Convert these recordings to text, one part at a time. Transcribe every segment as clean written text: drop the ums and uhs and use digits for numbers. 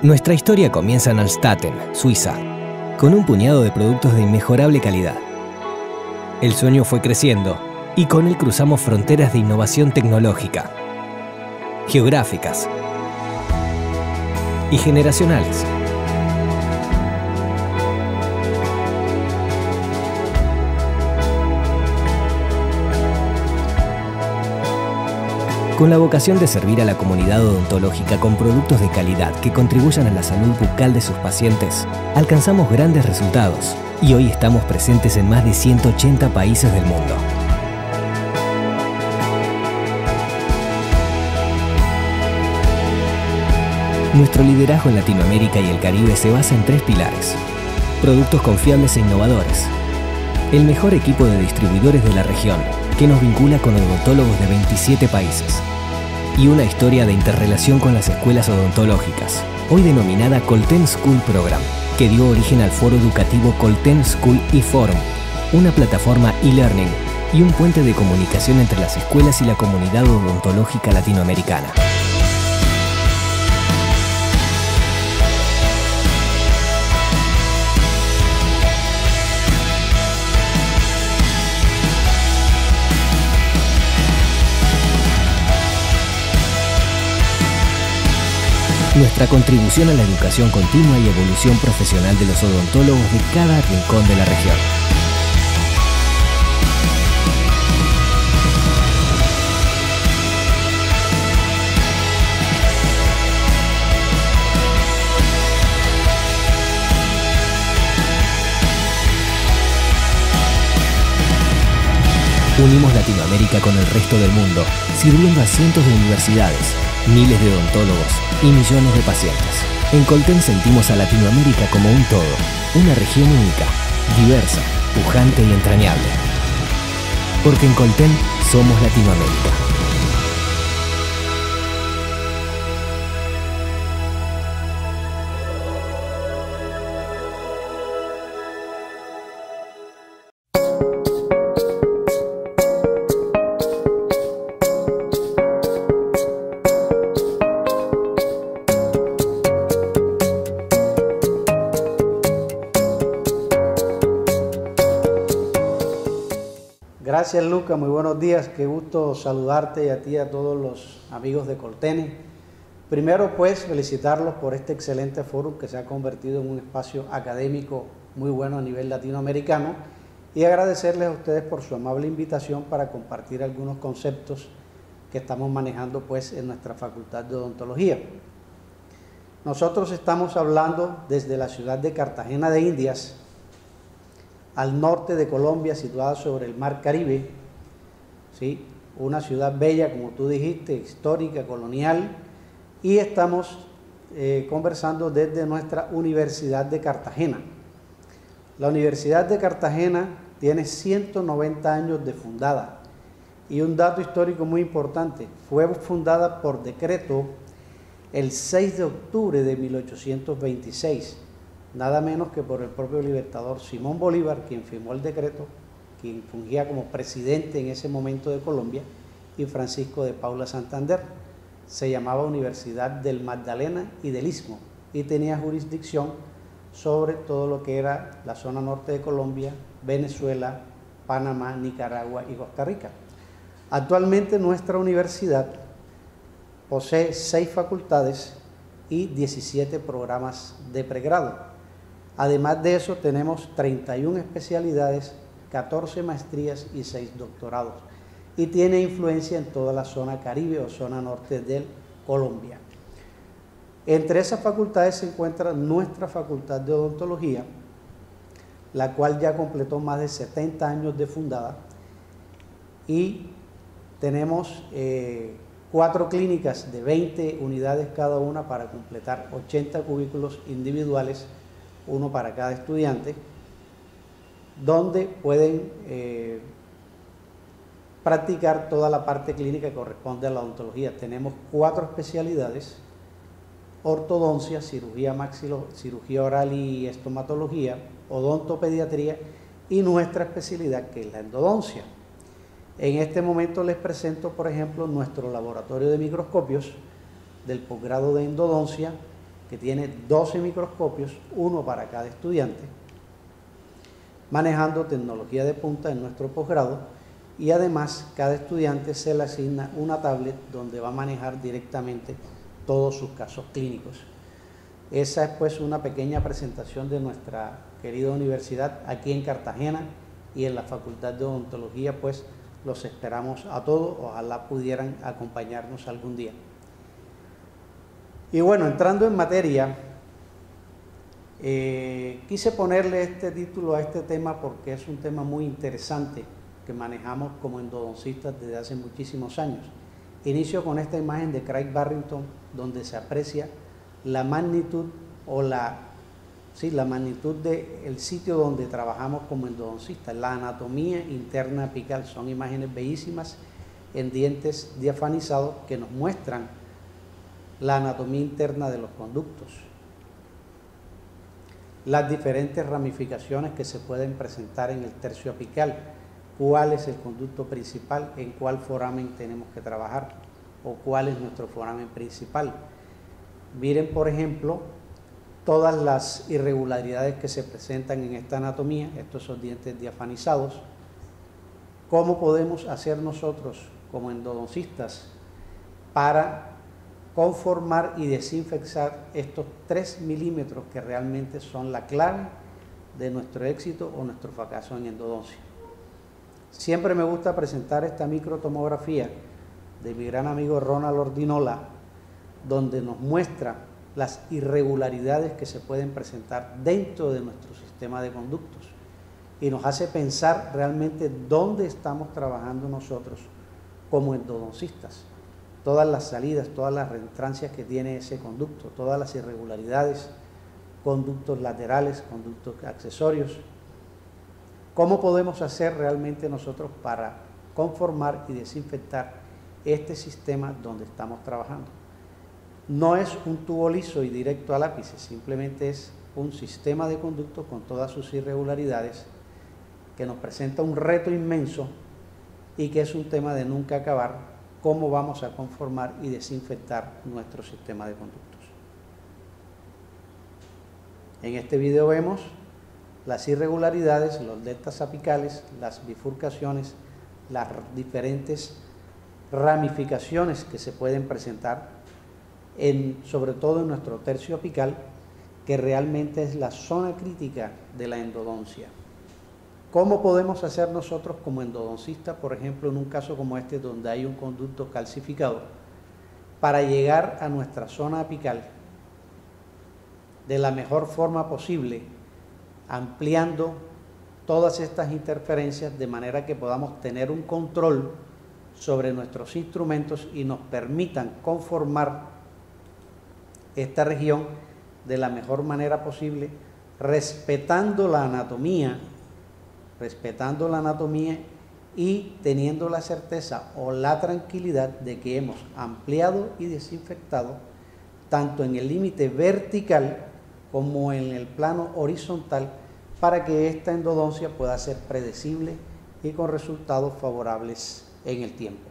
Nuestra historia comienza en Alstaten, Suiza, con un puñado de productos de inmejorable calidad. El sueño fue creciendo y con él cruzamos fronteras de innovación tecnológica, geográficas y generacionales. Con la vocación de servir a la comunidad odontológica con productos de calidad que contribuyan a la salud bucal de sus pacientes, alcanzamos grandes resultados y hoy estamos presentes en más de 180 países del mundo. Nuestro liderazgo en Latinoamérica y el Caribe se basa en 3 pilares: productos confiables e innovadores, el mejor equipo de distribuidores de la región, que nos vincula con odontólogos de 27 países, y una historia de interrelación con las escuelas odontológicas, hoy denominada Colten School Program, que dio origen al foro educativo Colten School e-Forum, una plataforma e-learning y un puente de comunicación entre las escuelas y la comunidad odontológica latinoamericana. Nuestra contribución a la educación continua y evolución profesional de los odontólogos de cada rincón de la región. Unimos Latinoamérica con el resto del mundo, sirviendo a cientos de universidades, miles de odontólogos y millones de pacientes. En Colten sentimos a Latinoamérica como un todo, una región única, diversa, pujante y entrañable. Porque en Colten somos Latinoamérica. Gracias, Luca, muy buenos días, qué gusto saludarte y a ti y a todos los amigos de Colten. Primero, pues, felicitarlos por este excelente foro que se ha convertido en un espacio académico muy bueno a nivel latinoamericano y agradecerles a ustedes por su amable invitación para compartir algunos conceptos que estamos manejando, pues, en nuestra Facultad de Odontología. Nosotros estamos hablando desde la ciudad de Cartagena de Indias, al norte de Colombia, situada sobre el Mar Caribe, ¿sí? Una ciudad bella, como tú dijiste, histórica, colonial, y estamos conversando desde nuestra Universidad de Cartagena. La Universidad de Cartagena tiene 190 años de fundada, y un dato histórico muy importante: fue fundada por decreto el 6 de octubre de 1826, nada menos que por el propio libertador Simón Bolívar, quien firmó el decreto, quien fungía como presidente en ese momento de Colombia, y Francisco de Paula Santander. Se llamaba Universidad del Magdalena y del Istmo y tenía jurisdicción sobre todo lo que era la zona norte de Colombia, Venezuela, Panamá, Nicaragua y Costa Rica. Actualmente nuestra universidad posee 6 facultades y 17 programas de pregrado. Además de eso, tenemos 31 especialidades, 14 maestrías y 6 doctorados. Y tiene influencia en toda la zona Caribe o zona norte de Colombia. Entre esas facultades se encuentra nuestra Facultad de Odontología, la cual ya completó más de 70 años de fundada. Y tenemos 4 clínicas de 20 unidades cada una para completar 80 cubículos individuales, uno para cada estudiante, donde pueden practicar toda la parte clínica que corresponde a la odontología. Tenemos 4 especialidades: ortodoncia, cirugía oral y estomatología, odontopediatría y nuestra especialidad, que es la endodoncia. En este momento les presento, por ejemplo, nuestro laboratorio de microscopios del posgrado de endodoncia, que tiene 12 microscopios, uno para cada estudiante, manejando tecnología de punta en nuestro posgrado, y además cada estudiante se le asigna una tablet donde va a manejar directamente todos sus casos clínicos. Esa es pues una pequeña presentación de nuestra querida universidad aquí en Cartagena, y en la Facultad de Odontología pues los esperamos a todos, ojalá pudieran acompañarnos algún día. Y bueno, entrando en materia, quise ponerle este título a este tema porque es un tema muy interesante que manejamos como endodoncistas desde hace muchísimos años. Inicio con esta imagen de Craig Barrington, donde se aprecia la magnitud o la magnitud del sitio donde trabajamos como endodoncistas, la anatomía interna apical. Son imágenes bellísimas en dientes diafanizados que nos muestran la anatomía interna de los conductos, las diferentes ramificaciones que se pueden presentar en el tercio apical, cuál es el conducto principal, en cuál foramen tenemos que trabajar o cuál es nuestro foramen principal. Miren, por ejemplo, todas las irregularidades que se presentan en esta anatomía, estos son dientes diafanizados. ¿Cómo podemos hacer nosotros como endodoncistas para conformar y desinfectar estos 3 milímetros que realmente son la clave de nuestro éxito o nuestro fracaso en endodoncia? Siempre me gusta presentar esta microtomografía de mi gran amigo Ronald Ordinola, donde nos muestra las irregularidades que se pueden presentar dentro de nuestro sistema de conductos y nos hace pensar realmente dónde estamos trabajando nosotros como endodoncistas. Todas las salidas, todas las reentrancias que tiene ese conducto, todas las irregularidades, conductos laterales, conductos accesorios. ¿Cómo podemos hacer realmente nosotros para conformar y desinfectar este sistema donde estamos trabajando? No es un tubo liso y directo al ápice, simplemente es un sistema de conductos con todas sus irregularidades que nos presenta un reto inmenso y que es un tema de nunca acabar: cómo vamos a conformar y desinfectar nuestro sistema de conductos. En este video vemos las irregularidades, los deltas apicales, las bifurcaciones, las diferentes ramificaciones que se pueden presentar sobre todo en nuestro tercio apical, que realmente es la zona crítica de la endodoncia. ¿Cómo podemos hacer nosotros como endodoncistas, por ejemplo, en un caso como este donde hay un conducto calcificado, para llegar a nuestra zona apical de la mejor forma posible, ampliando todas estas interferencias de manera que podamos tener un control sobre nuestros instrumentos y nos permitan conformar esta región de la mejor manera posible, respetando la anatomía y teniendo la certeza o la tranquilidad de que hemos ampliado y desinfectado tanto en el límite vertical como en el plano horizontal, para que esta endodoncia pueda ser predecible y con resultados favorables en el tiempo.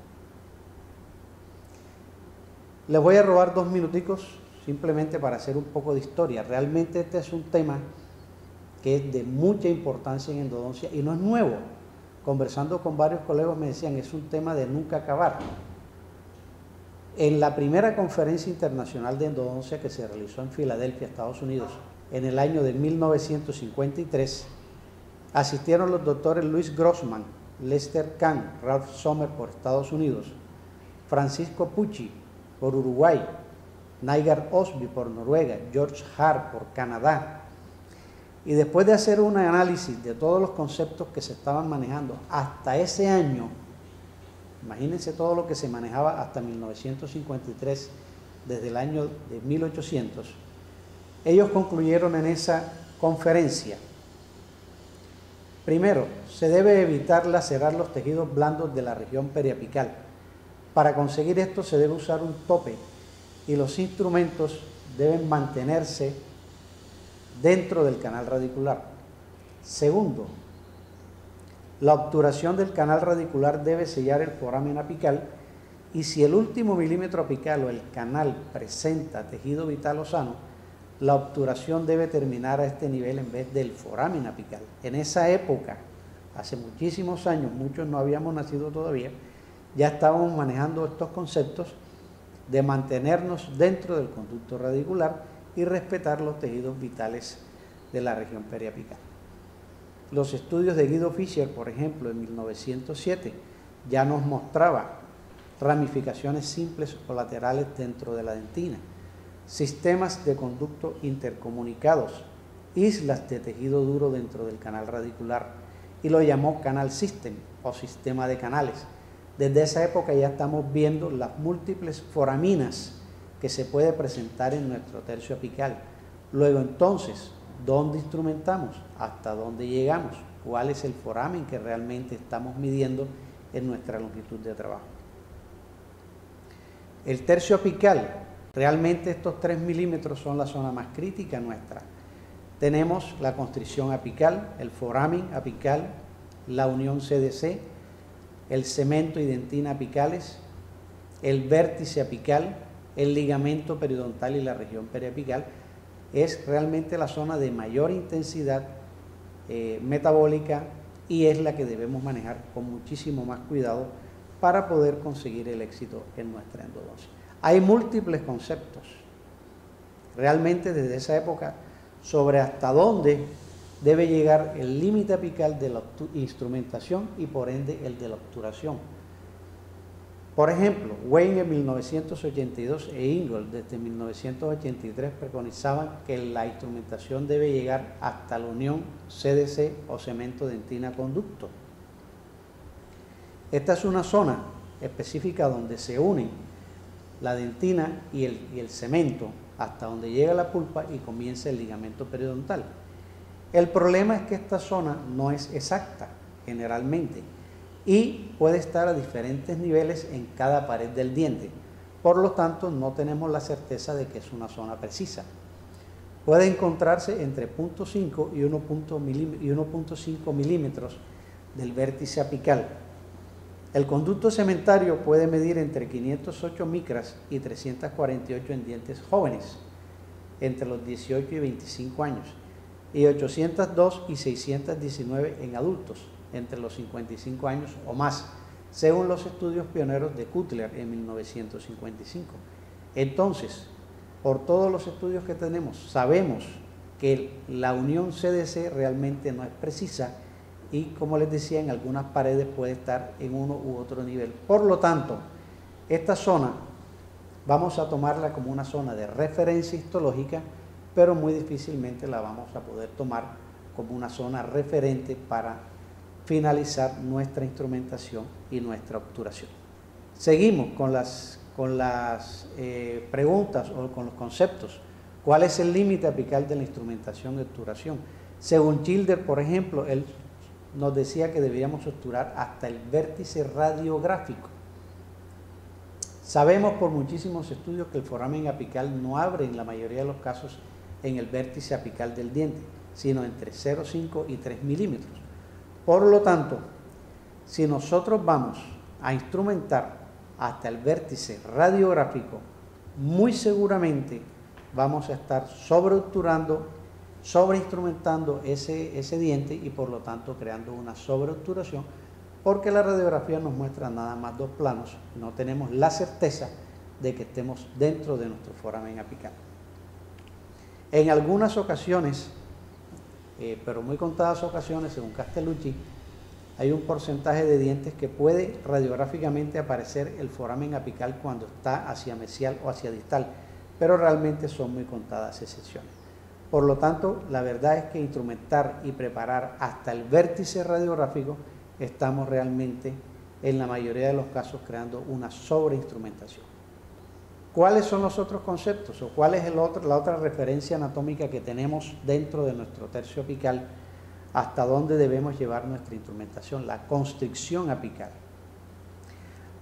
Les voy a robar 2 minuticos simplemente para hacer un poco de historia. Realmente este es un tema que es de mucha importancia en endodoncia y no es nuevo. Conversando con varios colegas me decían, es un tema de nunca acabar. En la primera conferencia internacional de endodoncia que se realizó en Filadelfia, Estados Unidos, en el año de 1953, asistieron los doctores Luis Grossman, Lester Kahn, Ralph Sommer por Estados Unidos, Francisco Pucci por Uruguay, Nygaard Osby por Noruega, George Hart por Canadá. Y después de hacer un análisis de todos los conceptos que se estaban manejando hasta ese año, imagínense todo lo que se manejaba hasta 1953, desde el año de 1800, ellos concluyeron en esa conferencia: primero, se debe evitar lacerar los tejidos blandos de la región periapical. Para conseguir esto se debe usar un tope y los instrumentos deben mantenerse dentro del canal radicular. Segundo, la obturación del canal radicular debe sellar el foramen apical, y si el último milímetro apical o el canal presenta tejido vital o sano, la obturación debe terminar a este nivel en vez del foramen apical. En esa época, hace muchísimos años, muchos no habíamos nacido todavía, ya estábamos manejando estos conceptos de mantenernos dentro del conducto radicular y respetar los tejidos vitales de la región periapical. Los estudios de Guido Fischer, por ejemplo, en 1907, ya nos mostraba ramificaciones simples o laterales dentro de la dentina, sistemas de conducto intercomunicados, islas de tejido duro dentro del canal radicular, y lo llamó canal system o sistema de canales. Desde esa época ya estamos viendo las múltiples foraminas que se puede presentar en nuestro tercio apical. Luego entonces, ¿dónde instrumentamos? ¿Hasta dónde llegamos? ¿Cuál es el foramen que realmente estamos midiendo en nuestra longitud de trabajo? El tercio apical, realmente estos 3 milímetros son la zona más crítica nuestra. Tenemos la constricción apical, el foramen apical, la unión CDC, el cemento y dentina apicales, el vértice apical, el ligamento periodontal y la región periapical. Es realmente la zona de mayor intensidad metabólica y es la que debemos manejar con muchísimo más cuidado para poder conseguir el éxito en nuestra endodoncia. Hay múltiples conceptos, realmente desde esa época, sobre hasta dónde debe llegar el límite apical de la instrumentación y por ende el de la obturación. Por ejemplo, Wayne en 1982 e Ingold desde 1983 preconizaban que la instrumentación debe llegar hasta la unión CDC o cemento dentina conducto. Esta es una zona específica donde se unen la dentina y el cemento hasta donde llega la pulpa y comienza el ligamento periodontal. El problema es que esta zona no es exacta generalmente y puede estar a diferentes niveles en cada pared del diente. Por lo tanto, no tenemos la certeza de que es una zona precisa. Puede encontrarse entre 0.5 y 1.5 milímetros del vértice apical. El conducto cementario puede medir entre 508 micras y 348 en dientes jóvenes, entre los 18 y 25 años, y 802 y 619 en adultos, entre los 55 años o más, según los estudios pioneros de Cutler en 1955. Entonces, por todos los estudios que tenemos, sabemos que la unión CDC realmente no es precisa y, como les decía, en algunas paredes puede estar en uno u otro nivel. Por lo tanto, esta zona vamos a tomarla como una zona de referencia histológica, pero muy difícilmente la vamos a poder tomar como una zona referente para finalizar nuestra instrumentación y nuestra obturación. Seguimos con las preguntas o con los conceptos. ¿Cuál es el límite apical de la instrumentación de obturación? Según Childer, por ejemplo, él nos decía que deberíamos obturar hasta el vértice radiográfico. Sabemos por muchísimos estudios que el foramen apical no abre en la mayoría de los casos en el vértice apical del diente, sino entre 0,5 y 3 milímetros. Por lo tanto, si nosotros vamos a instrumentar hasta el vértice radiográfico, muy seguramente vamos a estar sobreobturando, sobreinstrumentando ese diente y por lo tanto creando una sobreobturación, porque la radiografía nos muestra nada más dos planos, no tenemos la certeza de que estemos dentro de nuestro foramen apical. En algunas ocasiones, pero muy contadas ocasiones, según Castellucci, hay un porcentaje de dientes que puede radiográficamente aparecer el foramen apical cuando está hacia mesial o hacia distal, pero realmente son muy contadas excepciones. Por lo tanto, la verdad es que instrumentar y preparar hasta el vértice radiográfico, estamos realmente, en la mayoría de los casos, creando una sobreinstrumentación. ¿Cuáles son los otros conceptos o cuál es la otra referencia anatómica que tenemos dentro de nuestro tercio apical? ¿Hasta dónde debemos llevar nuestra instrumentación? La constricción apical.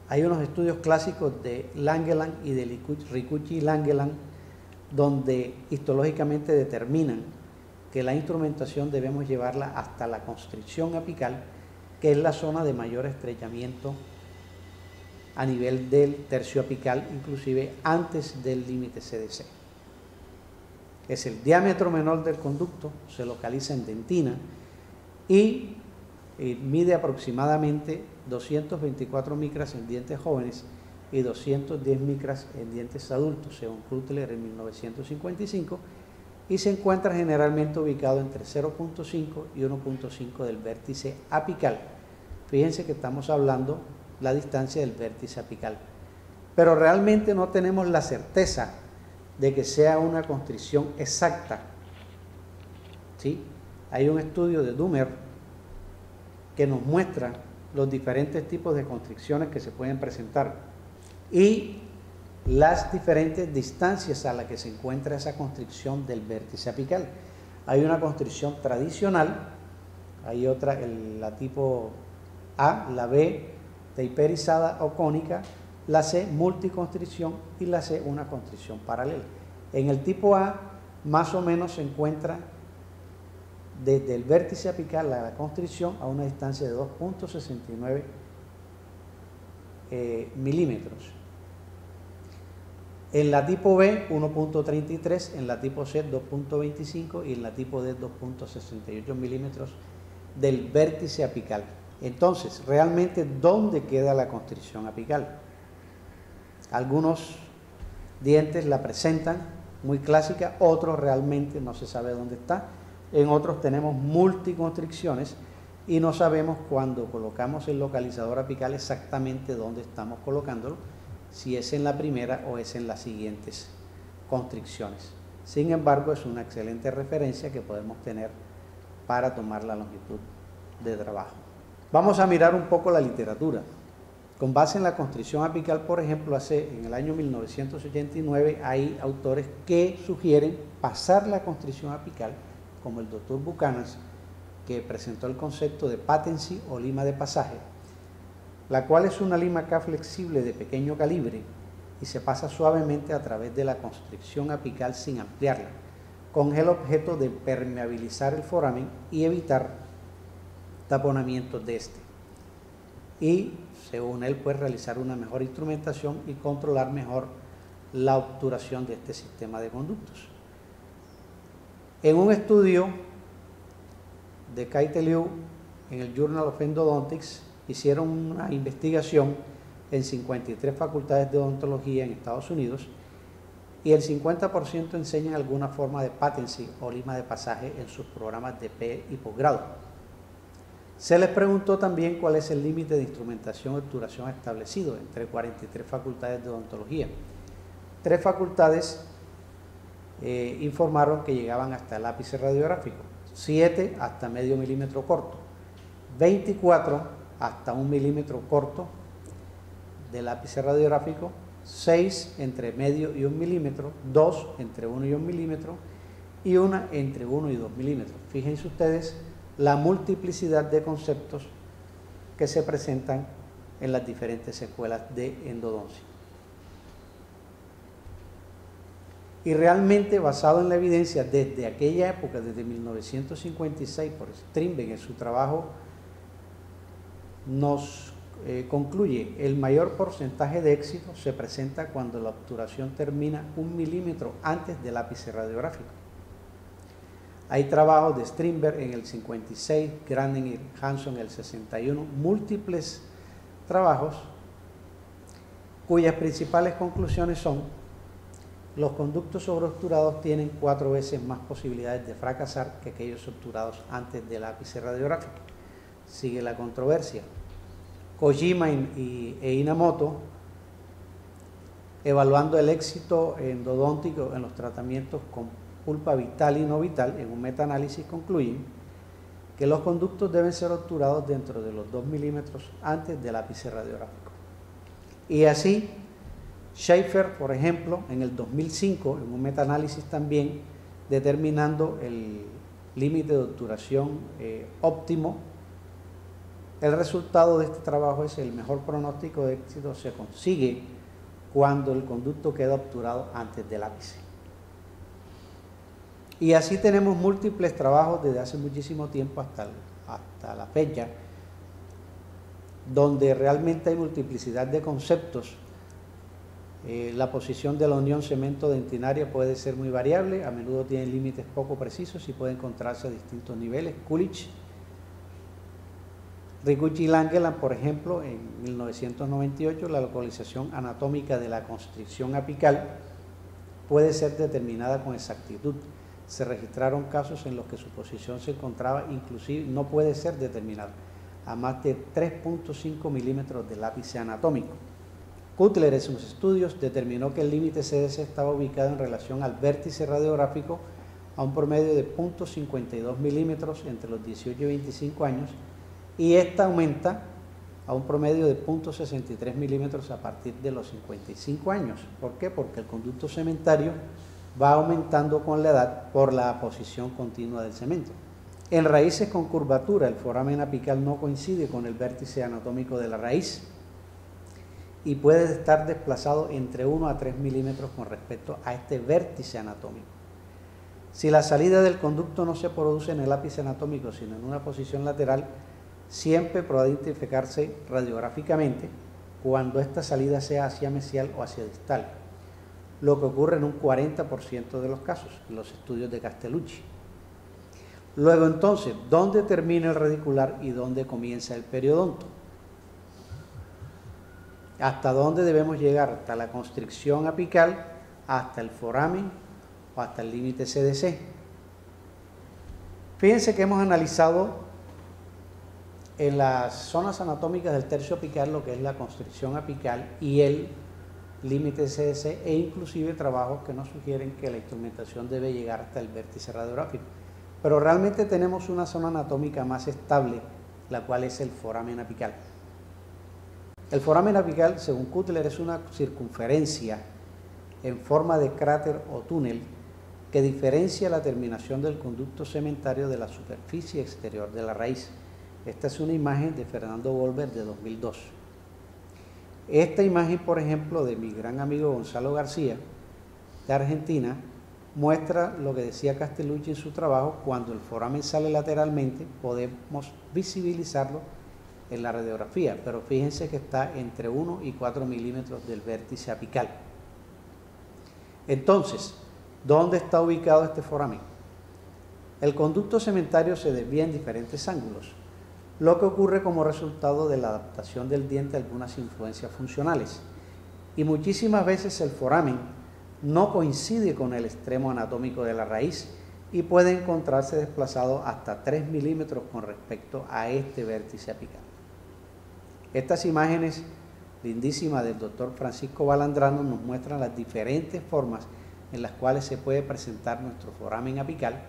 Hay unos estudios clásicos de Langeland y de Ricucci y Langeland donde histológicamente determinan que la instrumentación debemos llevarla hasta la constricción apical, que es la zona de mayor estrechamiento a nivel del tercio apical, inclusive antes del límite CDC. es el diámetro menor del conducto, se localiza en dentina y mide aproximadamente 224 micras en dientes jóvenes y 210 micras en dientes adultos, según Krutler en 1955, y se encuentra generalmente ubicado entre 0.5 y 1.5 del vértice apical. Fíjense que estamos hablando la distancia del vértice apical, pero realmente no tenemos la certeza de que sea una constricción exacta. ¿Sí? Hay un estudio de Dummer que nos muestra los diferentes tipos de constricciones que se pueden presentar y las diferentes distancias a las que se encuentra esa constricción del vértice apical. Hay una constricción tradicional, hay otra, la tipo A, la B, taperizada o cónica, la C, multiconstricción, y la C, una constricción paralela. En el tipo A, más o menos se encuentra desde el vértice apical a la constricción a una distancia de 2.69 milímetros. En la tipo B, 1.33, en la tipo C, 2.25 y en la tipo D, 2.68 milímetros del vértice apical. Entonces, realmente, ¿dónde queda la constricción apical? Algunos dientes la presentan muy clásica, otros realmente no se sabe dónde está. En otros tenemos multiconstricciones y no sabemos cuando colocamos el localizador apical exactamente dónde estamos colocándolo, si es en la primera o es en las siguientes constricciones. Sin embargo, es una excelente referencia que podemos tener para tomar la longitud de trabajo. Vamos a mirar un poco la literatura. Con base en la constricción apical, por ejemplo, en el año 1989 hay autores que sugieren pasar la constricción apical, como el doctor Buchanan, que presentó el concepto de patency o lima de pasaje, la cual es una lima K flexible de pequeño calibre y se pasa suavemente a través de la constricción apical sin ampliarla, con el objeto de permeabilizar el foramen y evitar taponamientos de este. Y según él, pues realizar una mejor instrumentación y controlar mejor la obturación de este sistema de conductos. En un estudio de Kaite Liu en el Journal of Endodontics, hicieron una investigación en 53 facultades de odontología en Estados Unidos y el 50% enseñan alguna forma de patency o lima de pasaje en sus programas de pre y posgrado. Se les preguntó también cuál es el límite de instrumentación y obturación establecido entre 43 facultades de odontología. 3 facultades informaron que llegaban hasta el ápice radiográfico, 7 hasta medio milímetro corto, 24 hasta 1 milímetro corto del ápice radiográfico, 6 entre medio y 1 milímetro, 2 entre 1 y 1 milímetro y 1 entre 1 y 2 milímetros. Fíjense ustedes la multiplicidad de conceptos que se presentan en las diferentes escuelas de endodoncia. Y realmente, basado en la evidencia desde aquella época, desde 1956, por Strindberg en su trabajo, nos concluye el mayor porcentaje de éxito se presenta cuando la obturación termina 1 milímetro antes del ápice radiográfico. Hay trabajos de Strindberg en el 56, Granden y Hanson en el 61, múltiples trabajos cuyas principales conclusiones son: los conductos sobreobturados tienen 4 veces más posibilidades de fracasar que aquellos obturados antes del ápice radiográfico. Sigue la controversia. Kojima e Inamoto, evaluando el éxito endodóntico en los tratamientos con pulpa vital y no vital, en un metaanálisis concluyen que los conductos deben ser obturados dentro de los 2 milímetros antes del ápice radiográfico. Y así, Schaefer, por ejemplo, en el 2005, en un metaanálisis también, determinando el límite de obturación óptimo, el resultado de este trabajo es el mejor pronóstico de éxito se consigue cuando el conducto queda obturado antes del ápice. Y así tenemos múltiples trabajos desde hace muchísimo tiempo hasta la fecha, donde realmente hay multiplicidad de conceptos La posición de la unión cemento-dentinaria puede ser muy variable, a menudo tiene límites poco precisos y puede encontrarse a distintos niveles. Kulich, Rigucci y Langeland, por ejemplo, en 1998, la localización anatómica de la constricción apical puede ser determinada con exactitud. Se registraron casos en los que su posición se encontraba, inclusive no puede ser determinada, a más de 3.5 milímetros del ápice anatómico. Cutler en sus estudios determinó que el límite CDC estaba ubicado en relación al vértice radiográfico a un promedio de 0.52 milímetros entre los 18 y 25 años, y esta aumenta a un promedio de 0.63 milímetros a partir de los 55 años. ¿Por qué? Porque el conducto cementario va aumentando con la edad por la posición continua del cemento. En raíces con curvatura, el foramen apical no coincide con el vértice anatómico de la raíz y puede estar desplazado entre 1 a 3 milímetros con respecto a este vértice anatómico. Si la salida del conducto no se produce en el ápice anatómico, sino en una posición lateral, siempre podrá identificarse radiográficamente cuando esta salida sea hacia mesial o hacia distal, lo que ocurre en un 40% de los casos, en los estudios de Castellucci. Luego entonces, ¿dónde termina el radicular y dónde comienza el periodonto? ¿Hasta dónde debemos llegar? ¿Hasta la constricción apical, hasta el foramen o hasta el límite CDC? Fíjense que hemos analizado en las zonas anatómicas del tercio apical lo que es la constricción apical y el límite CDC, e inclusive trabajos que nos sugieren que la instrumentación debe llegar hasta el vértice radiográfico. Pero realmente tenemos una zona anatómica más estable, la cual es el foramen apical. El foramen apical, según Cutler, es una circunferencia en forma de cráter o túnel que diferencia la terminación del conducto cementario de la superficie exterior de la raíz. Esta es una imagen de Fernando Goldberg de 2002. Esta imagen, por ejemplo, de mi gran amigo Gonzalo García, de Argentina, muestra lo que decía Castellucci en su trabajo: cuando el foramen sale lateralmente podemos visibilizarlo en la radiografía, pero fíjense que está entre 1 y 4 milímetros del vértice apical. Entonces, ¿dónde está ubicado este foramen? El conducto cementario se desvía en diferentes ángulos, lo que ocurre como resultado de la adaptación del diente a algunas influencias funcionales. Y muchísimas veces el foramen no coincide con el extremo anatómico de la raíz y puede encontrarse desplazado hasta 3 milímetros con respecto a este vértice apical. Estas imágenes lindísimas del doctor Francisco Balandrano nos muestran las diferentes formas en las cuales se puede presentar nuestro foramen apical: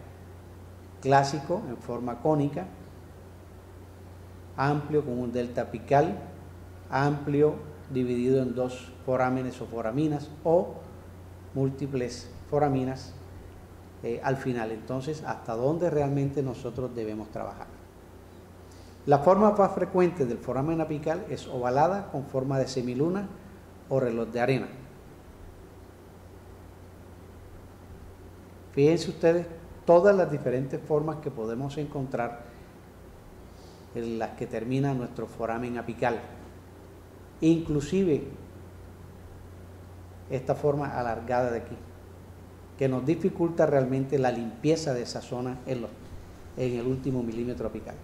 clásico en forma cónica, amplio con un delta apical, amplio dividido en 2 forámenes o foraminas, o múltiples foraminas al final. Entonces, ¿hasta dónde realmente nosotros debemos trabajar? La forma más frecuente del foramen apical es ovalada con forma de semiluna o reloj de arena. Fíjense ustedes todas las diferentes formas que podemos encontrar en las que termina nuestro foramen apical, inclusive esta forma alargada de aquí, que nos dificulta realmente la limpieza de esa zona en el último milímetro apical.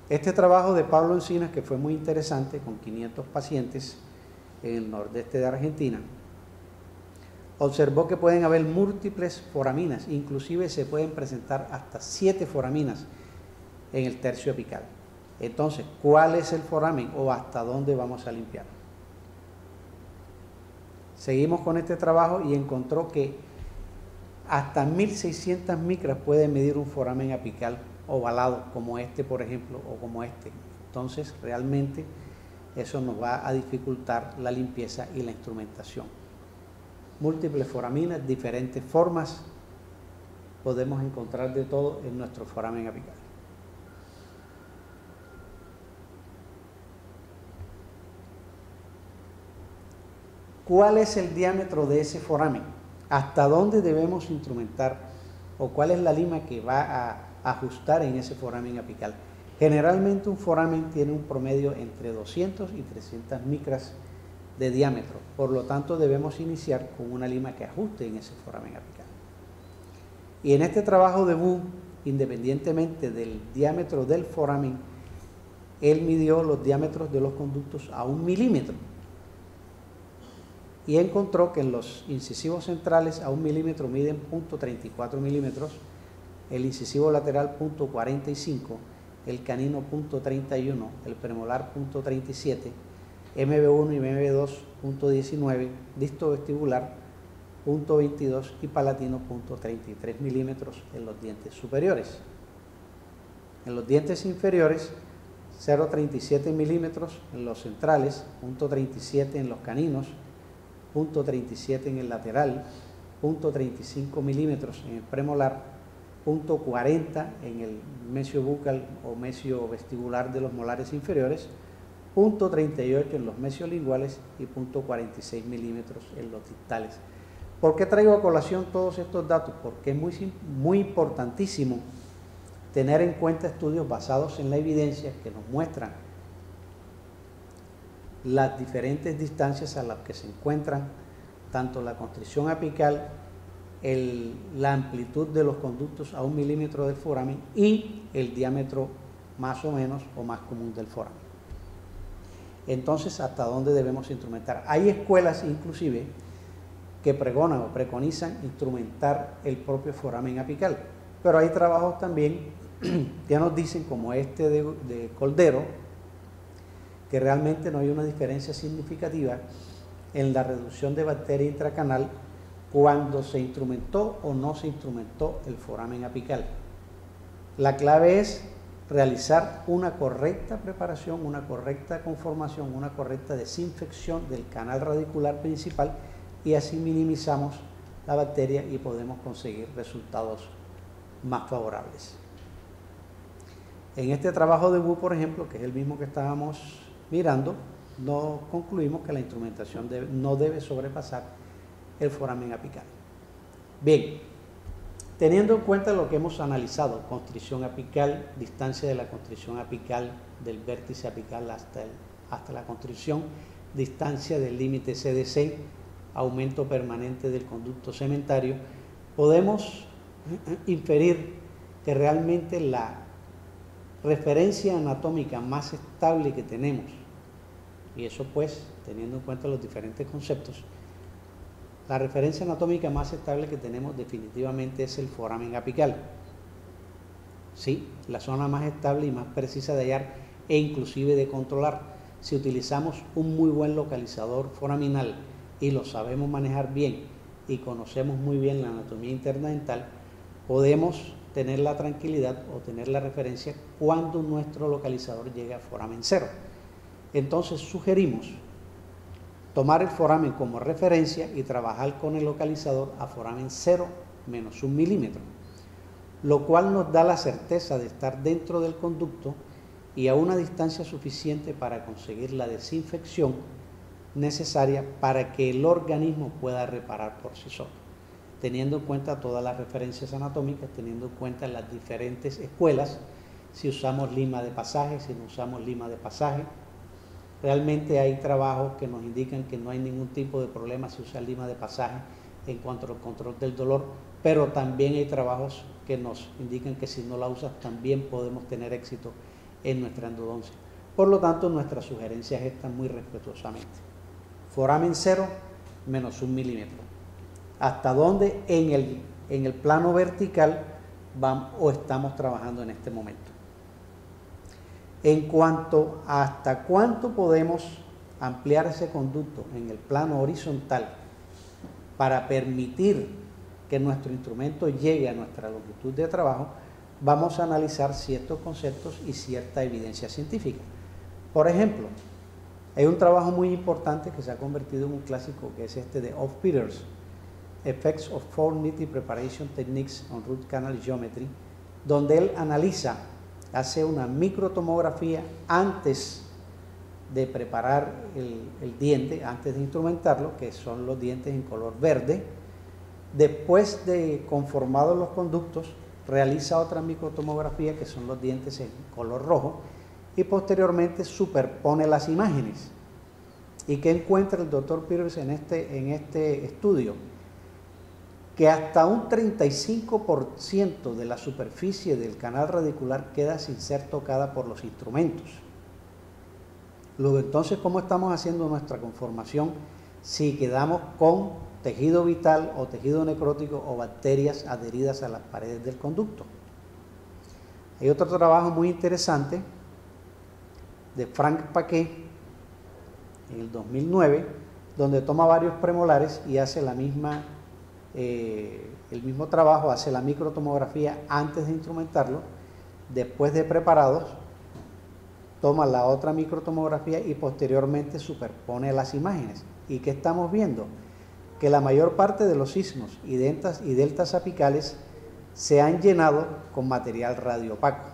Este trabajo de Pablo Encinas, que fue muy interesante, con 500 pacientes en el nordeste de Argentina, observó que pueden haber múltiples foraminas, inclusive se pueden presentar hasta 7 foraminas en el tercio apical. Entonces, ¿cuál es el foramen o hasta dónde vamos a limpiar? Seguimos con este trabajo y encontró que hasta 1600 micras puede medir un foramen apical ovalado, como este, por ejemplo, o como este. Entonces, realmente eso nos va a dificultar la limpieza y la instrumentación. Múltiples foraminas, diferentes formas, podemos encontrar de todo en nuestro foramen apical. ¿Cuál es el diámetro de ese foramen? ¿Hasta dónde debemos instrumentar? ¿O cuál es la lima que va a ajustar en ese foramen apical? Generalmente un foramen tiene un promedio entre 200 y 300 micras de diámetro. Por lo tanto, debemos iniciar con una lima que ajuste en ese foramen apical. Y en este trabajo de Wu, independientemente del diámetro del foramen, él midió los diámetros de los conductos a 1 milímetro. Y encontró que en los incisivos centrales a 1 milímetro miden 0.34 milímetros, el incisivo lateral 0.45, el canino 0.31, el premolar 0.37, MB1 y MB2 0.19, disto vestibular 0.22 y palatino 0.33 milímetros en los dientes superiores. En los dientes inferiores 0.37 milímetros en los centrales, 0.37 en los caninos, 0.37 en el lateral, 0.35 milímetros en el premolar, 0.40 en el mesio bucal o mesio vestibular de los molares inferiores, 0.38 en los mesiolinguales y 0.46 milímetros en los distales. ¿Por qué traigo a colación todos estos datos? Porque es muy importantísimo tener en cuenta estudios basados en la evidencia que nos muestran las diferentes distancias a las que se encuentran tanto la constricción apical, la amplitud de los conductos a 1 milímetro del foramen y el diámetro más o menos o más común del foramen. Entonces, ¿hasta dónde debemos instrumentar? Hay escuelas inclusive que pregonan o preconizan instrumentar el propio foramen apical, pero hay trabajos también que nos dicen, como este de Coldero, que realmente no hay una diferencia significativa en la reducción de bacteria intracanal cuando se instrumentó o no se instrumentó el foramen apical. La clave es realizar una correcta preparación, una correcta conformación, una correcta desinfección del canal radicular principal, y así minimizamos la bacteria y podemos conseguir resultados más favorables. En este trabajo de Wu, por ejemplo, que es el mismo que estábamos mirando, no concluimos que la instrumentación no debe sobrepasar el foramen apical. Bien, teniendo en cuenta lo que hemos analizado, constricción apical, distancia de la constricción apical del vértice apical hasta la constricción, distancia del límite CDC, aumento permanente del conducto cementario, podemos inferir que realmente la referencia anatómica más estable que tenemos, y eso pues teniendo en cuenta los diferentes conceptos, la referencia anatómica más estable que tenemos definitivamente es el foramen apical. Sí, la zona más estable y más precisa de hallar e inclusive de controlar. Si utilizamos un muy buen localizador foraminal y lo sabemos manejar bien y conocemos muy bien la anatomía interna dental, podemos tener la tranquilidad o tener la referencia cuando nuestro localizador llegue a foramen 0. Entonces sugerimos tomar el foramen como referencia y trabajar con el localizador a foramen 0 menos 1 milímetro, lo cual nos da la certeza de estar dentro del conducto y a una distancia suficiente para conseguir la desinfección necesaria para que el organismo pueda reparar por sí solo, teniendo en cuenta todas las referencias anatómicas, teniendo en cuenta las diferentes escuelas, si usamos lima de pasaje, si no usamos lima de pasaje. Realmente hay trabajos que nos indican que no hay ningún tipo de problema si usa lima de pasaje en cuanto al control del dolor, pero también hay trabajos que nos indican que si no la usas también podemos tener éxito en nuestra endodoncia. Por lo tanto, nuestras sugerencias están muy respetuosamente. Foramen 0 menos 1 milímetro. ¿Hasta dónde en el plano vertical vamos o estamos trabajando en este momento? En cuanto a hasta cuánto podemos ampliar ese conducto en el plano horizontal para permitir que nuestro instrumento llegue a nuestra longitud de trabajo, vamos a analizar ciertos conceptos y cierta evidencia científica. Por ejemplo, hay un trabajo muy importante que se ha convertido en un clásico, que es este de Of Peters, Effects of Foreign Knitting Preparation Techniques on Root Canal Geometry, donde él hace una microtomografía antes de preparar el diente, antes de instrumentarlo, que son los dientes en color verde. Después de conformados los conductos, realiza otra microtomografía, que son los dientes en color rojo, y posteriormente superpone las imágenes. ¿Y qué encuentra el doctor Pierce en este estudio? Que hasta un 35% de la superficie del canal radicular queda sin ser tocada por los instrumentos. Luego, entonces, ¿cómo estamos haciendo nuestra conformación si quedamos con tejido vital o tejido necrótico o bacterias adheridas a las paredes del conducto? Hay otro trabajo muy interesante de Frank Paquet en el 2009, donde toma varios premolares y hace el mismo trabajo, hace la microtomografía antes de instrumentarlo, después de preparados, toma la otra microtomografía y posteriormente superpone las imágenes. ¿Y qué estamos viendo? Que la mayor parte de los sismos y deltas apicales se han llenado con material radiopaco.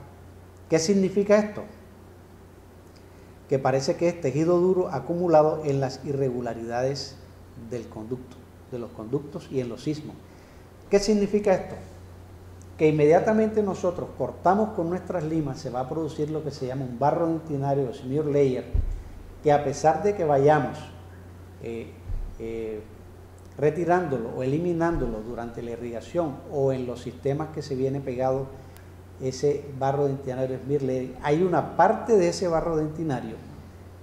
¿Qué significa esto? Que parece que es tejido duro acumulado en las irregularidades del conducto, de los conductos y en los sismos. ¿Qué significa esto? Que inmediatamente nosotros cortamos con nuestras limas, se va a producir lo que se llama un barro dentinario o smear layer, que a pesar de que vayamos retirándolo o eliminándolo durante la irrigación o en los sistemas que se viene pegado ese barro dentinario smear layer, hay una parte de ese barro dentinario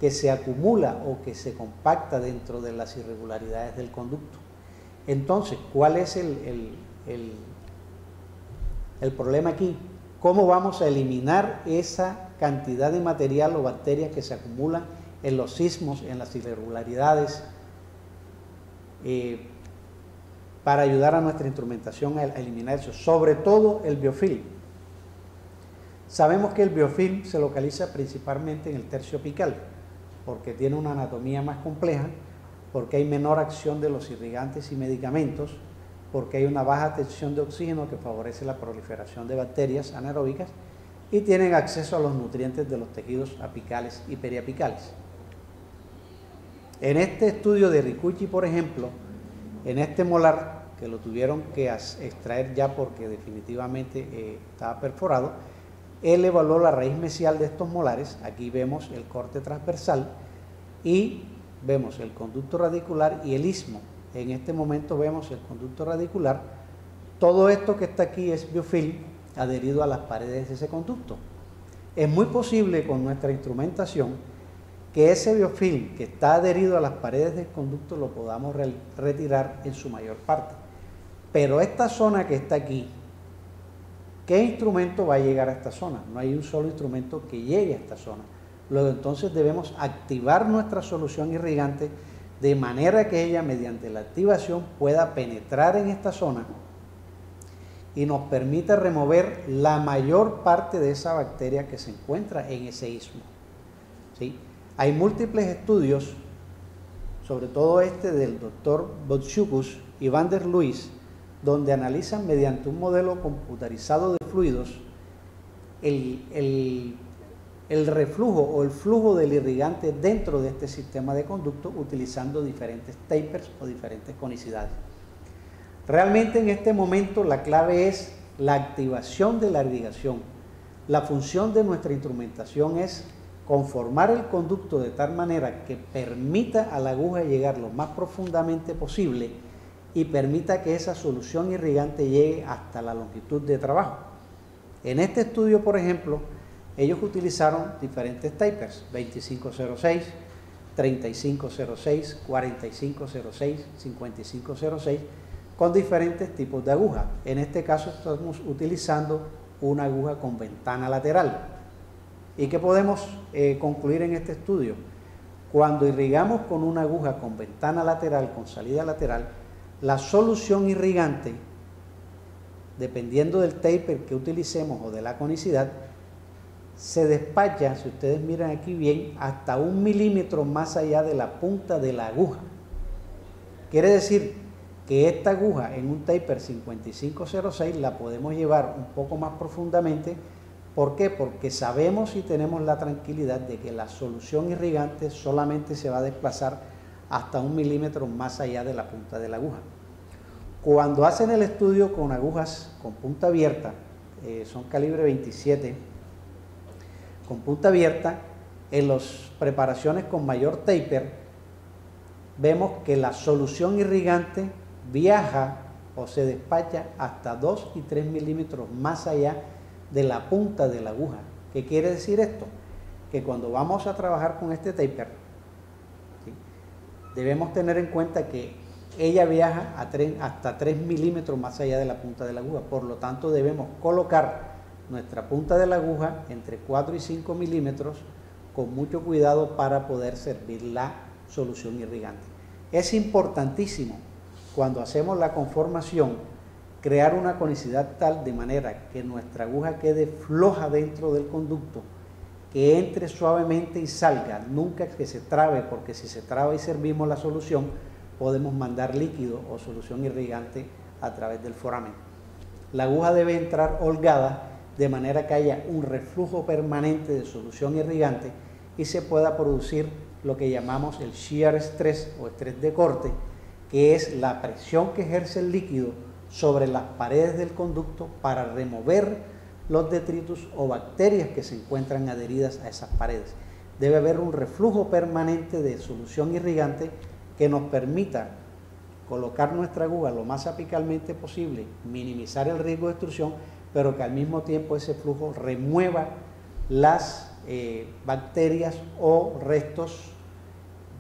que se acumula o que se compacta dentro de las irregularidades del conducto. Entonces, ¿cuál es el problema aquí? ¿Cómo vamos a eliminar esa cantidad de material o bacterias que se acumulan en los sismos, en las irregularidades, para ayudar a nuestra instrumentación a eliminar eso? Sobre todo el biofilm. Sabemos que el biofilm se localiza principalmente en el tercio apical, porque tiene una anatomía más compleja, porque hay menor acción de los irrigantes y medicamentos, porque hay una baja tensión de oxígeno que favorece la proliferación de bacterias anaeróbicas y tienen acceso a los nutrientes de los tejidos apicales y periapicales. En este estudio de Ricucci, por ejemplo, en este molar, que lo tuvieron que extraer ya porque definitivamente estaba perforado, él evaluó la raíz mesial de estos molares. Aquí vemos el corte transversal y vemos el conducto radicular y el istmo. En este momento vemos el conducto radicular. Todo esto que está aquí es biofilm adherido a las paredes de ese conducto. Es muy posible con nuestra instrumentación que ese biofilm que está adherido a las paredes del conducto lo podamos retirar en su mayor parte. Pero esta zona que está aquí, ¿qué instrumento va a llegar a esta zona? No hay un solo instrumento que llegue a esta zona. Luego entonces debemos activar nuestra solución irrigante de manera que ella, mediante la activación, pueda penetrar en esta zona y nos permita remover la mayor parte de esa bacteria que se encuentra en ese istmo. ¿Sí? Hay múltiples estudios, sobre todo este del doctor Botschukus y Van der Luis, donde analizan mediante un modelo computarizado de fluidos el reflujo o el flujo del irrigante dentro de este sistema de conducto utilizando diferentes tapers o diferentes conicidades. Realmente en este momento la clave es la activación de la irrigación. La función de nuestra instrumentación es conformar el conducto de tal manera que permita a la aguja llegar lo más profundamente posible y permita que esa solución irrigante llegue hasta la longitud de trabajo. En este estudio, por ejemplo, ellos utilizaron diferentes tapers, 2506, 3506, 4506, 5506, con diferentes tipos de aguja. En este caso estamos utilizando una aguja con ventana lateral. ¿Y qué podemos concluir en este estudio? Cuando irrigamos con una aguja con ventana lateral, con salida lateral, la solución irrigante, dependiendo del taper que utilicemos o de la conicidad, se despacha, si ustedes miran aquí bien, hasta 1 milímetro más allá de la punta de la aguja. Quiere decir que esta aguja en un taper 5506 la podemos llevar un poco más profundamente. ¿Por qué? Porque sabemos y tenemos la tranquilidad de que la solución irrigante solamente se va a desplazar hasta 1 milímetro más allá de la punta de la aguja. Cuando hacen el estudio con agujas con punta abierta, son calibre 27, con punta abierta, en las preparaciones con mayor taper, vemos que la solución irrigante viaja o se despacha hasta 2 y 3 milímetros más allá de la punta de la aguja. ¿Qué quiere decir esto? Que cuando vamos a trabajar con este taper, ¿sí?, debemos tener en cuenta que ella viaja hasta 3 milímetros más allá de la punta de la aguja. Por lo tanto, debemos colocar nuestra punta de la aguja entre 4 y 5 milímetros con mucho cuidado para poder servir la solución irrigante. Es importantísimo, cuando hacemos la conformación, crear una conicidad tal de manera que nuestra aguja quede floja dentro del conducto, que entre suavemente y salga, nunca que se trabe, porque si se traba y servimos la solución, podemos mandar líquido o solución irrigante a través del foramen. La aguja debe entrar holgada de manera que haya un reflujo permanente de solución irrigante y se pueda producir lo que llamamos el shear stress o estrés de corte, que es la presión que ejerce el líquido sobre las paredes del conducto para remover los detritus o bacterias que se encuentran adheridas a esas paredes. Debe haber un reflujo permanente de solución irrigante que nos permita colocar nuestra aguja lo más apicalmente posible, minimizar el riesgo de extrusión, pero que al mismo tiempo ese flujo remueva las bacterias o restos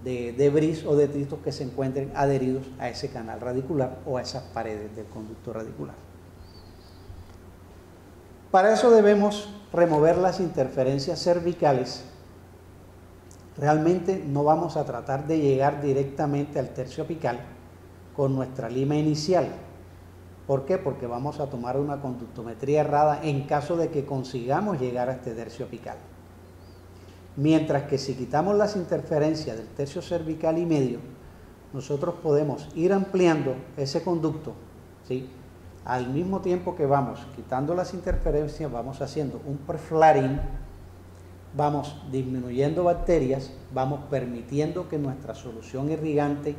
de debris o detritos que se encuentren adheridos a ese canal radicular o a esas paredes del conducto radicular. Para eso debemos remover las interferencias cervicales. Realmente no vamos a tratar de llegar directamente al tercio apical con nuestra lima inicial. ¿Por qué? Porque vamos a tomar una conductometría errada en caso de que consigamos llegar a este tercio apical. Mientras que si quitamos las interferencias del tercio cervical y medio, nosotros podemos ir ampliando ese conducto, ¿sí? Al mismo tiempo que vamos quitando las interferencias, vamos haciendo un preflaring, vamos disminuyendo bacterias, vamos permitiendo que nuestra solución irrigante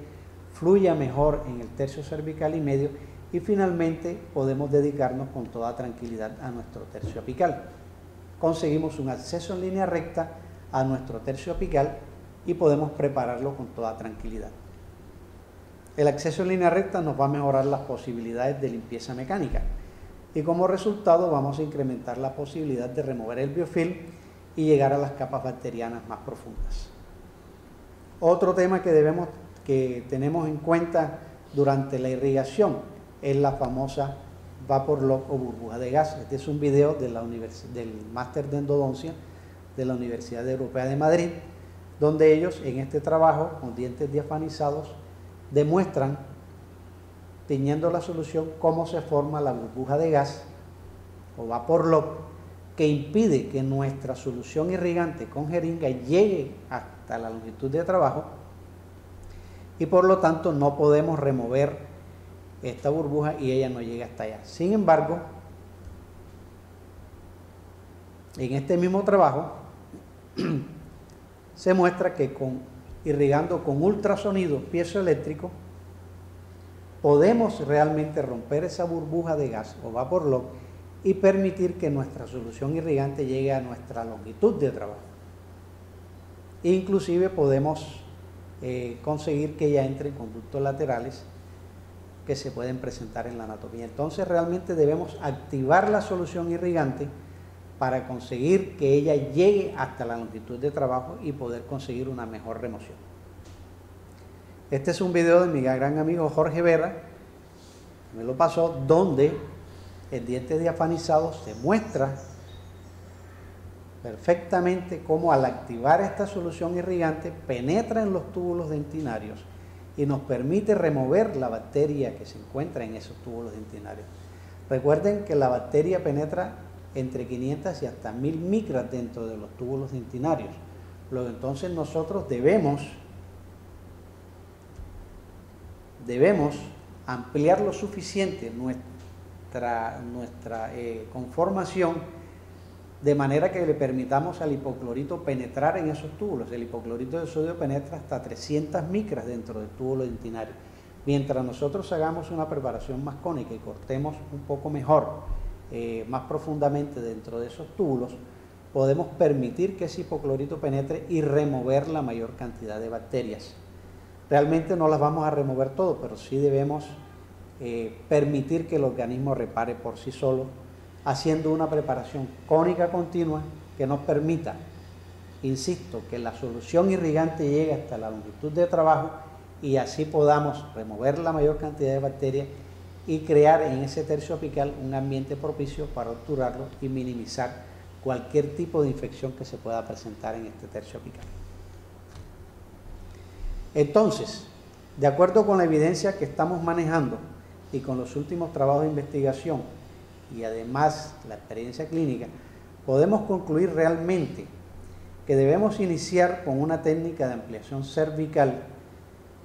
fluya mejor en el tercio cervical y medio y finalmente podemos dedicarnos con toda tranquilidad a nuestro tercio apical. Conseguimos un acceso en línea recta a nuestro tercio apical y podemos prepararlo con toda tranquilidad. El acceso en línea recta nos va a mejorar las posibilidades de limpieza mecánica y como resultado vamos a incrementar la posibilidad de remover el biofilm y llegar a las capas bacterianas más profundas. Otro tema que tenemos en cuenta durante la irrigación es la famosa vapor lock o burbuja de gas. Este es un video de del máster de endodoncia de la Universidad Europea de Madrid, donde ellos en este trabajo con dientes diafanizados demuestran, tiñendo la solución, cómo se forma la burbuja de gas o vapor lock que impide que nuestra solución irrigante con jeringa llegue hasta la longitud de trabajo y por lo tanto no podemos remover esta burbuja y ella no llega hasta allá. Sin embargo, en este mismo trabajo se muestra que irrigando con ultrasonido piezoeléctrico podemos realmente romper esa burbuja de gas o vapor lock y permitir que nuestra solución irrigante llegue a nuestra longitud de trabajo. Inclusive podemos conseguir que ella entre en conductos laterales que se pueden presentar en la anatomía. Entonces realmente debemos activar la solución irrigante para conseguir que ella llegue hasta la longitud de trabajo y poder conseguir una mejor remoción. Este es un video de mi gran amigo Jorge Vera, me lo pasó, donde el diente diafanizado se muestra perfectamente cómo al activar esta solución irrigante penetra en los túbulos dentinarios y nos permite remover la bacteria que se encuentra en esos túbulos dentinarios. Recuerden que la bacteria penetra entre 500 y hasta 1000 micras dentro de los túbulos dentinarios. Luego entonces nosotros debemos ampliar lo suficiente nuestra conformación de manera que le permitamos al hipoclorito penetrar en esos túbulos. El hipoclorito de sodio penetra hasta 300 micras dentro del túbulo dentinario. Mientras nosotros hagamos una preparación más cónica y cortemos un poco mejor, más profundamente dentro de esos túbulos, podemos permitir que ese hipoclorito penetre y remover la mayor cantidad de bacterias. Realmente no las vamos a remover todo, pero sí debemos permitir que el organismo repare por sí solo, haciendo una preparación cónica continua que nos permita, insisto, que la solución irrigante llegue hasta la longitud de trabajo y así podamos remover la mayor cantidad de bacterias y crear en ese tercio apical un ambiente propicio para obturarlo y minimizar cualquier tipo de infección que se pueda presentar en este tercio apical. Entonces, de acuerdo con la evidencia que estamos manejando y con los últimos trabajos de investigación y además la experiencia clínica, podemos concluir realmente que debemos iniciar con una técnica de ampliación cervical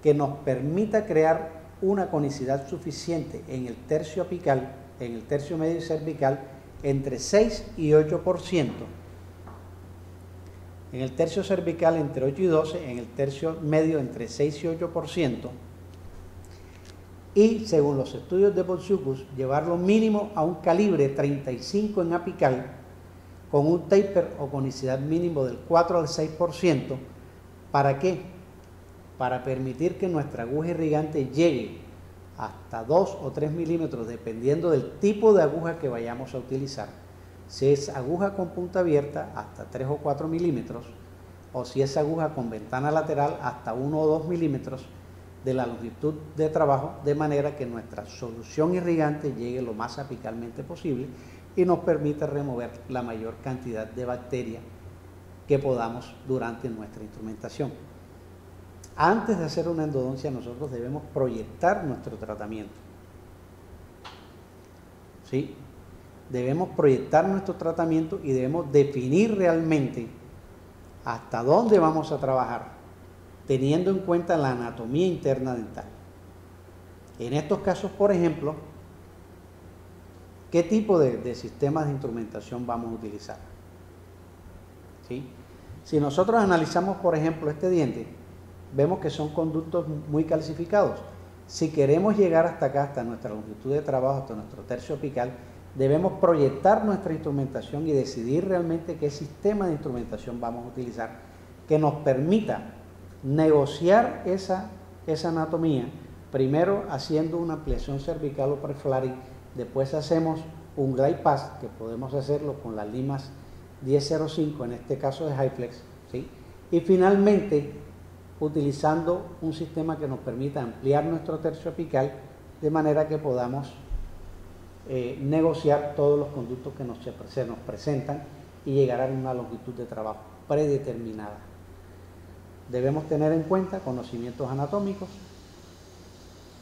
que nos permita crear una conicidad suficiente en el tercio apical, en el tercio medio y cervical, entre 6 y 8%. En el tercio cervical entre 8 y 12, en el tercio medio entre 6 y 8%. Y según los estudios de Botsiukus, llevarlo mínimo a un calibre 35 en apical, con un taper o conicidad mínimo del 4 al 6%. ¿Para qué? Para permitir que nuestra aguja irrigante llegue hasta 2 o 3 milímetros, dependiendo del tipo de aguja que vayamos a utilizar. Si es aguja con punta abierta, hasta 3 o 4 milímetros, o si es aguja con ventana lateral, hasta 1 o 2 milímetros de la longitud de trabajo, de manera que nuestra solución irrigante llegue lo más apicalmente posible y nos permita remover la mayor cantidad de bacterias que podamos durante nuestra instrumentación. Antes de hacer una endodoncia, nosotros debemos proyectar nuestro tratamiento. ¿Sí? Debemos proyectar nuestro tratamiento y debemos definir realmente hasta dónde vamos a trabajar, teniendo en cuenta la anatomía interna dental. En estos casos, por ejemplo, ¿qué tipo de sistemas de instrumentación vamos a utilizar? ¿Sí? Si nosotros analizamos, por ejemplo, este diente, vemos que son conductos muy calcificados. Si queremos llegar hasta acá, hasta nuestra longitud de trabajo, hasta nuestro tercio apical, debemos proyectar nuestra instrumentación y decidir realmente qué sistema de instrumentación vamos a utilizar que nos permita negociar esa anatomía, primero haciendo una ampliación cervical o preflaring, después hacemos un glide pass, que podemos hacerlo con las limas 1005, en este caso de HyFlex, ¿sí? Y finalmente utilizando un sistema que nos permita ampliar nuestro tercio apical de manera que podamos negociar todos los conductos que se nos presentan y llegar a una longitud de trabajo predeterminada. Debemos tener en cuenta conocimientos anatómicos,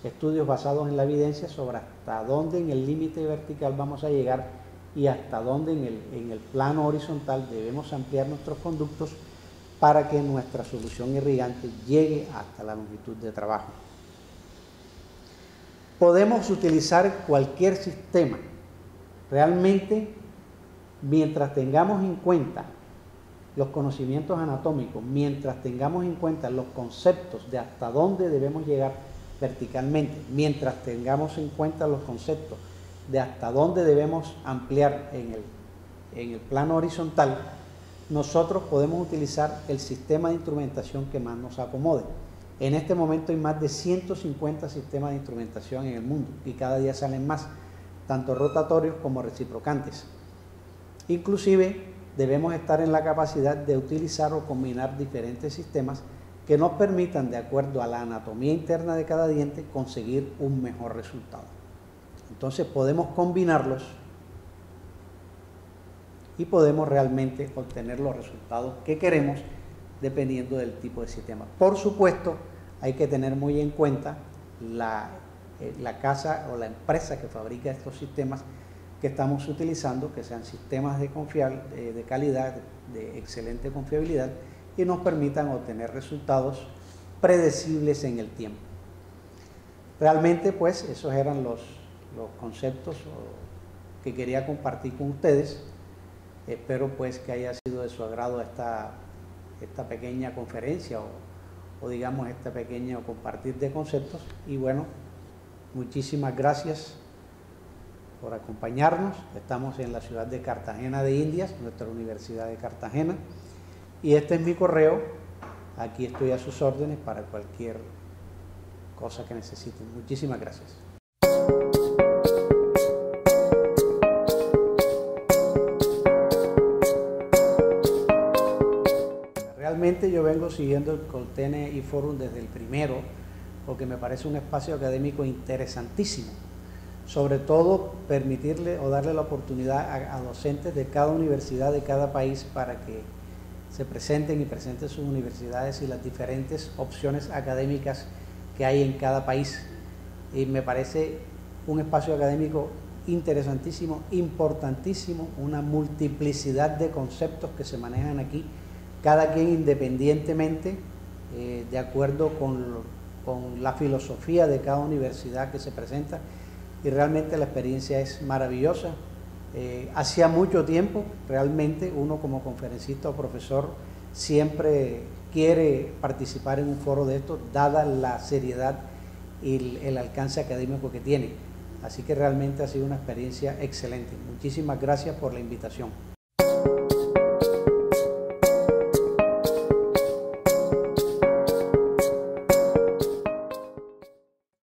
estudios basados en la evidencia sobre hasta dónde en el límite vertical vamos a llegar y hasta dónde en el plano horizontal debemos ampliar nuestros conductos para que nuestra solución irrigante llegue hasta la longitud de trabajo. Podemos utilizar cualquier sistema. Realmente, mientras tengamos en cuenta los conocimientos anatómicos, mientras tengamos en cuenta los conceptos de hasta dónde debemos llegar verticalmente, mientras tengamos en cuenta los conceptos de hasta dónde debemos ampliar en el plano horizontal, nosotros podemos utilizar el sistema de instrumentación que más nos acomode. En este momento hay más de 150 sistemas de instrumentación en el mundo y cada día salen más, tanto rotatorios como reciprocantes. Inclusive debemos estar en la capacidad de utilizar o combinar diferentes sistemas que nos permitan, de acuerdo a la anatomía interna de cada diente, conseguir un mejor resultado. Entonces podemos combinarlos y podemos realmente obtener los resultados que queremos dependiendo del tipo de sistema. Por supuesto, hay que tener muy en cuenta la casa o la empresa que fabrica estos sistemas que estamos utilizando, que sean sistemas de calidad, de excelente confiabilidad y nos permitan obtener resultados predecibles en el tiempo. Realmente, pues, esos eran los conceptos que quería compartir con ustedes. Espero pues que haya sido de su agrado esta pequeña conferencia o digamos este pequeño compartir de conceptos. Y bueno, muchísimas gracias por acompañarnos. Estamos en la ciudad de Cartagena de Indias, nuestra Universidad de Cartagena. Y este es mi correo. Aquí estoy a sus órdenes para cualquier cosa que necesiten. Muchísimas gracias. Realmente yo vengo siguiendo el Coltene eForum desde el primero, porque me parece un espacio académico interesantísimo. Sobre todo permitirle o darle la oportunidad a docentes de cada universidad, de cada país, para que se presenten y presenten sus universidades y las diferentes opciones académicas que hay en cada país. Y me parece un espacio académico interesantísimo, importantísimo, una multiplicidad de conceptos que se manejan aquí, cada quien independientemente, de acuerdo con la filosofía de cada universidad que se presenta, y realmente la experiencia es maravillosa. Hacía mucho tiempo, realmente, uno como conferencista o profesor siempre quiere participar en un foro de estos, dada la seriedad y el alcance académico que tiene. Así que realmente ha sido una experiencia excelente. Muchísimas gracias por la invitación.